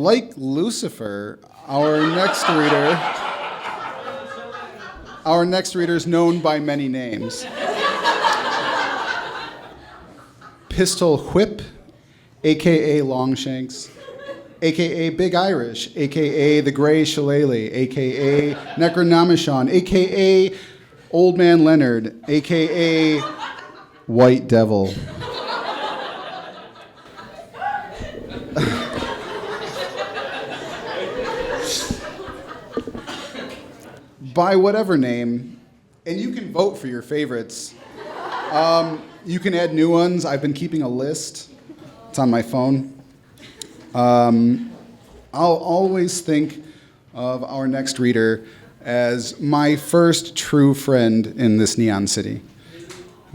Like Lucifer, our next reader is known by many names. Pistol Whip, a.k.a. Longshanks, a.k.a. Big Irish, a.k.a. The Grey Shillelagh, a.k.a. Necronomicon, a.k.a. Old Man Leonard, a.k.a. White Devil. By whatever name, and you can vote for your favorites. You can add new ones. I've been keeping a list. It's on my phone. I'll always think of our next reader as my first true friend in this neon city.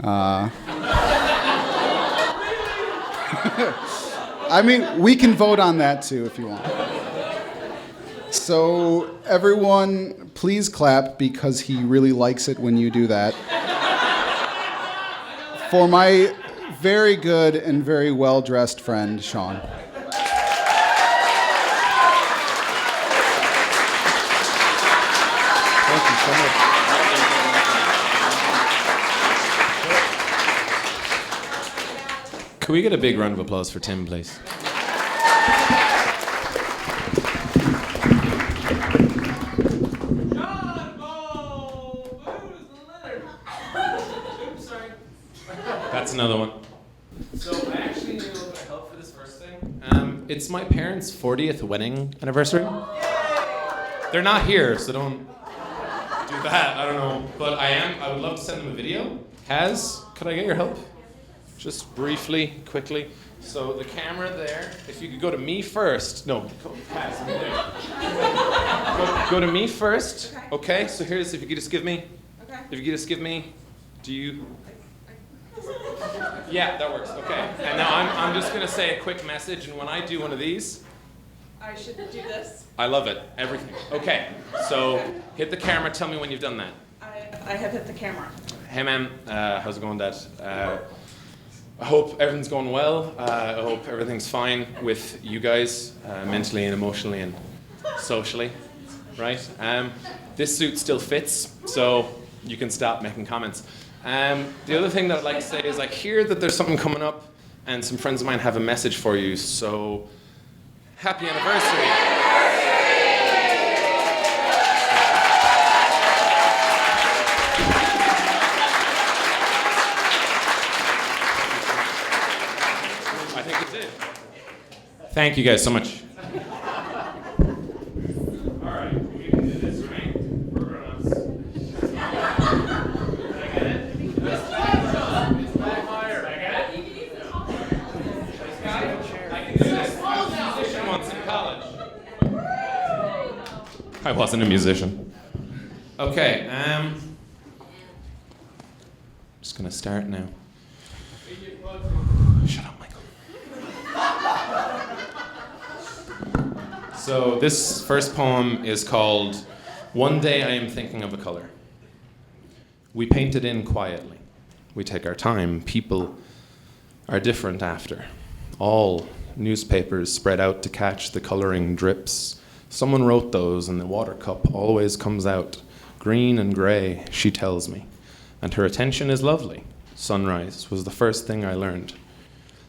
I mean, we can vote on that too if you want. So everyone, please clap because he really likes it when you do that. For my very good and very well-dressed friend, Shaun. Thank you so much. Could we get a big round of applause for Tim, please? That's another one. So I actually need a little bit of help for this first thing. It's my parents' 40th wedding anniversary. They're not here, so don't do that. I don't know. But I would love to send them a video. Kaz, could I get your help? Just briefly, quickly. So the camera there, if you could go to me first. No, Kaz, there. Go to me first. Okay, so here's, if you could just give me. Okay. If you could just give me, do you... Yeah, that works. Okay. And now I'm just going to say a quick message, and when I do one of these... I should do this? I love it. Everything. Okay. So hit the camera. Tell me when you've done that. I have hit the camera. Hey, man. How's it going, Dad? I hope everything's going well. I hope everything's fine with you guys, mentally and emotionally and socially, right? This suit still fits, so you can stop making comments. The other thing that I'd like to say is I hear that there's something coming up, and some friends of mine have a message for you, so happy anniversary. I think it did. Thank you guys so much. All right, we can do this, right? We're grown-ups. I wasn't a musician. Okay, just gonna start now. Shut up, Michael. So this first poem is called One Day I Am Thinking of a Color. We paint it in quietly. We take our time. People are different after. All newspapers spread out to catch the coloring drips. Someone wrote those, and the water cup always comes out. Green and gray, she tells me. And her attention is lovely. Sunrise was the first thing I learned.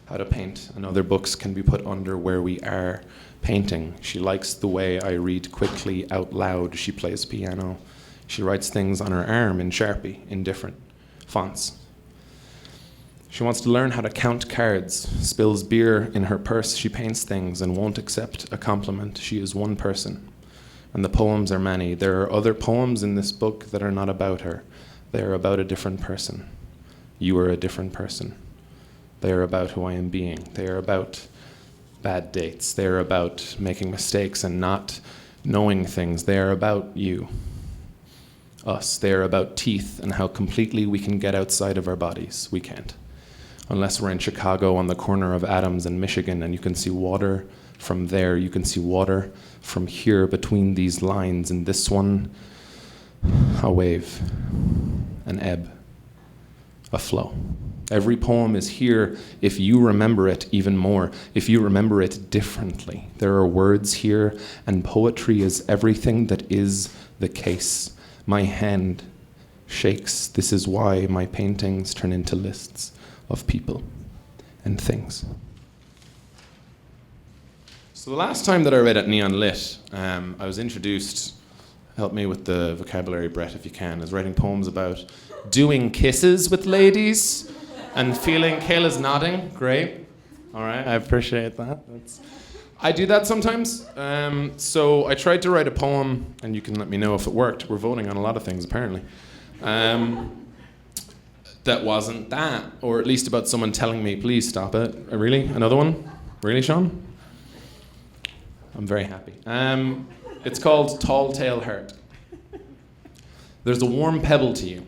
How to paint, and other books can be put under where we are painting. She likes the way I read quickly out loud. She plays piano. She writes things on her arm in Sharpie, in different fonts. She wants to learn how to count cards, spills beer in her purse. She paints things and won't accept a compliment. She is one person, and the poems are many. There are other poems in this book that are not about her. They are about a different person. You are a different person. They are about who I am being. They are about bad dates. They are about making mistakes and not knowing things. They are about you, us. They are about teeth and how completely we can get outside of our bodies. We can't. Unless we're in Chicago on the corner of Adams and Michigan, and you can see water from there. You can see water from here between these lines. And this one, a wave, an ebb, a flow. Every poem is here if you remember it even more, if you remember it differently. There are words here, and poetry is everything that is the case. My hand shakes. This is why my paintings turn into lists of people and things. So the last time that I read at Neon Lit, I was introduced, help me with the vocabulary, Brett, if you can, as writing poems about doing kisses with ladies and feeling. Kayla's nodding, great. All right, I appreciate that. I do that sometimes. So I tried to write a poem, and you can let me know if it worked. We're voting on a lot of things, apparently. That wasn't that, or at least about someone telling me, please stop it. Really? Another one? Really, Shaun? I'm very happy. It's called Tall Tale Heart. There's a warm pebble to you,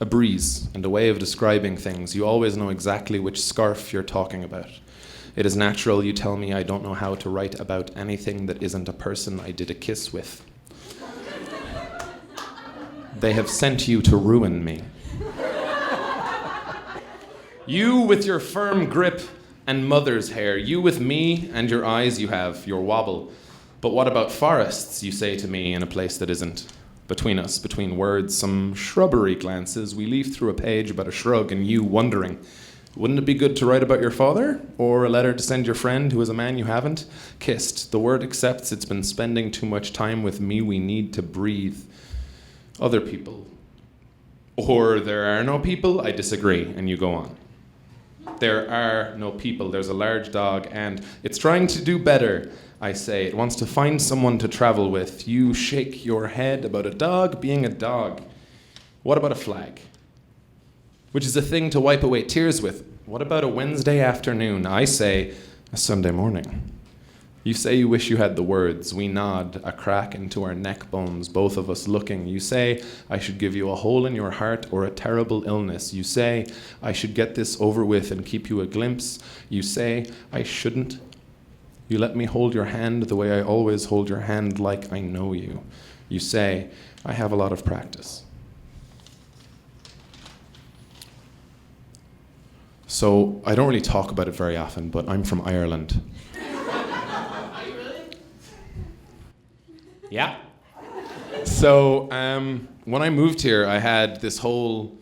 a breeze, and a way of describing things. You always know exactly which scarf you're talking about. It is natural you tell me I don't know how to write about anything that isn't a person I did a kiss with. They have sent you to ruin me. You with your firm grip and mother's hair, you with me and your eyes you have, your wobble. But what about forests, you say to me, in a place that isn't? Between us, between words, some shrubbery glances, we leaf through a page about a shrug and you wondering, wouldn't it be good to write about your father? Or a letter to send your friend who is a man you haven't kissed? The word accepts it's been spending too much time with me, we need to breathe. Other people. Or there are no people, I disagree, and you go on. There are no people, there's a large dog, and it's trying to do better, I say. It wants to find someone to travel with. You shake your head about a dog being a dog. What about a flag? Which is a thing to wipe away tears with. What about a Wednesday afternoon? I say, a Sunday morning. You say you wish you had the words. We nod, a crack into our neck bones, both of us looking. You say, I should give you a hole in your heart or a terrible illness. You say, I should get this over with and keep you a glimpse. You say, I shouldn't. You let me hold your hand the way I always hold your hand, like I know you. You say, I have a lot of practice. So I don't really talk about it very often, but I'm from Ireland. Yeah. So when I moved here, I had this whole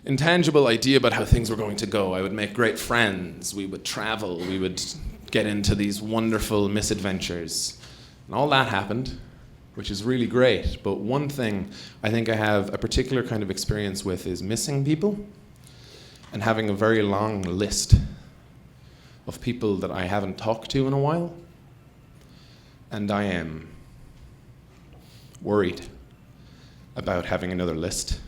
intangible idea about how things were going to go. I would make great friends. We would travel. We would get into these wonderful misadventures. And all that happened, which is really great. But one thing I think I have a particular kind of experience with is missing people and having a very long list of people that I haven't talked to in a while. And I am worried about having another list.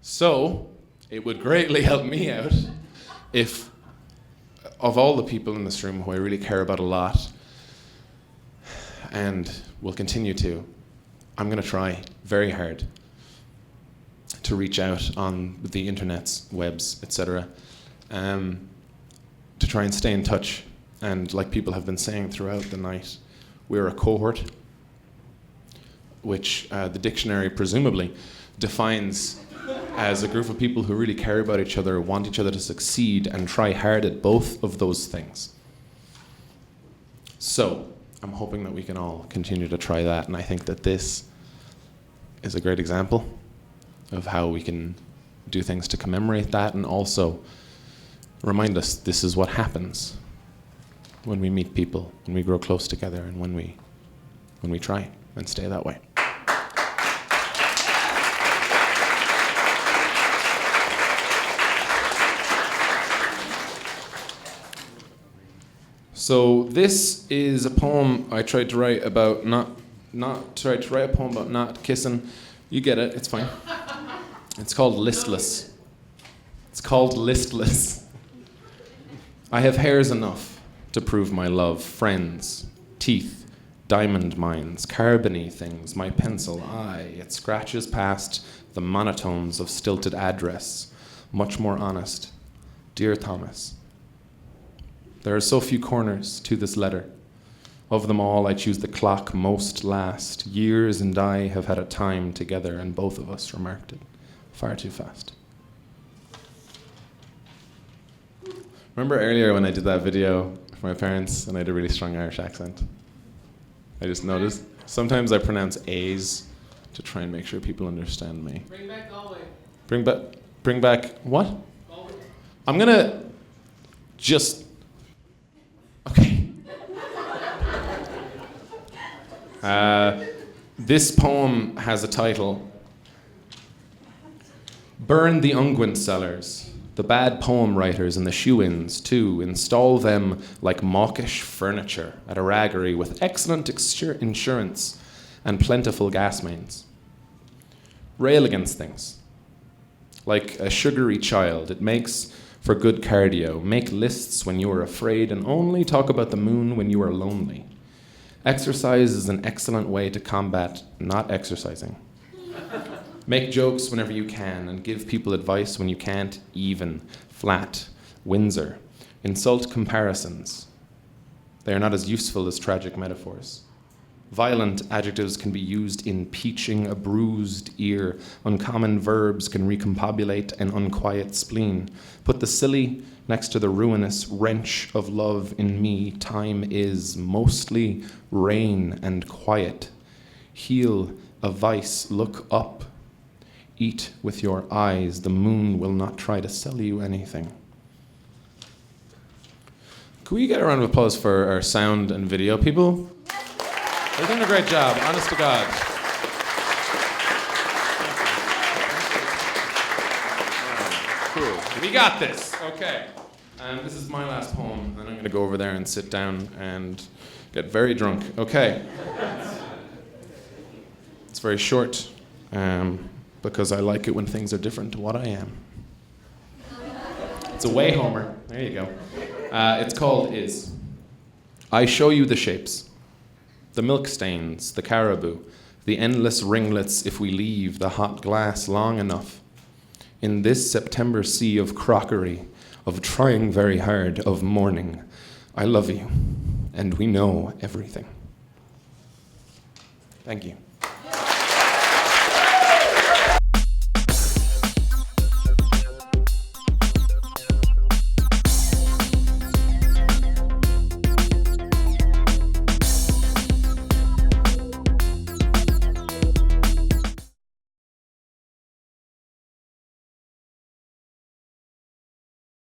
So it would greatly help me out if, of all the people in this room who I really care about a lot, and will continue to, I'm going to try very hard to reach out on the internets, webs, etc., to try and stay in touch. And like people have been saying throughout the night, we're a cohort, which the dictionary presumably defines as a group of people who really care about each other, want each other to succeed, and try hard at both of those things. So I'm hoping that we can all continue to try that, and I think that this is a great example of how we can do things to commemorate that and also remind us this is what happens when we meet people, when we grow close together, and when we try and stay that way. So this is a poem I tried to write about a poem about not kissing. You get it, it's fine. It's called Listless. It's called Listless. I have hairs enough to prove my love, friends, teeth, diamond mines, carbony things, my pencil, aye, it scratches past the monotones of stilted address, much more honest. Dear Thomas, there are so few corners to this letter. Of them all, I choose the clock most last. Years and I have had a time together, and both of us remarked it. far too fast. Remember earlier when I did that video for my parents and I had a really strong Irish accent? I just noticed. Sometimes I pronounce A's to try and make sure people understand me. Bring back Galway. Bring back what? Galway. I'm gonna just, okay. This poem has a title. Burn the unguent sellers, the bad poem writers and the shoe-ins too. Install them like mawkish furniture at a raggery with excellent insurance and plentiful gas mains. Rail against things. Like a sugary child, it makes for good cardio. Make lists when you are afraid and only talk about the moon when you are lonely. Exercise is an excellent way to combat not exercising. Make jokes whenever you can and give people advice when you can't. Even, flat, Windsor. Insult comparisons. They are not as useful as tragic metaphors. Violent adjectives can be used in peaching a bruised ear. Uncommon verbs can recombobulate an unquiet spleen. Put the silly next to the ruinous wrench of love in me. Time is mostly rain and quiet. Heal a vice, look up. Eat with your eyes. The moon will not try to sell you anything. Can we get a round of applause for our sound and video people? They're doing a great job, honest to God. Cool. We got this. Okay. And this is my last poem, and I'm going to go over there and sit down and get very drunk. Okay. It's very short, because I like it when things are different to what I am. It's a way Homer. There you go. It's called Is. I show you the shapes. The milk stains, the caribou, the endless ringlets if we leave the hot glass long enough. In this September sea of crockery, of trying very hard, of mourning, I love you, and we know everything. Thank you.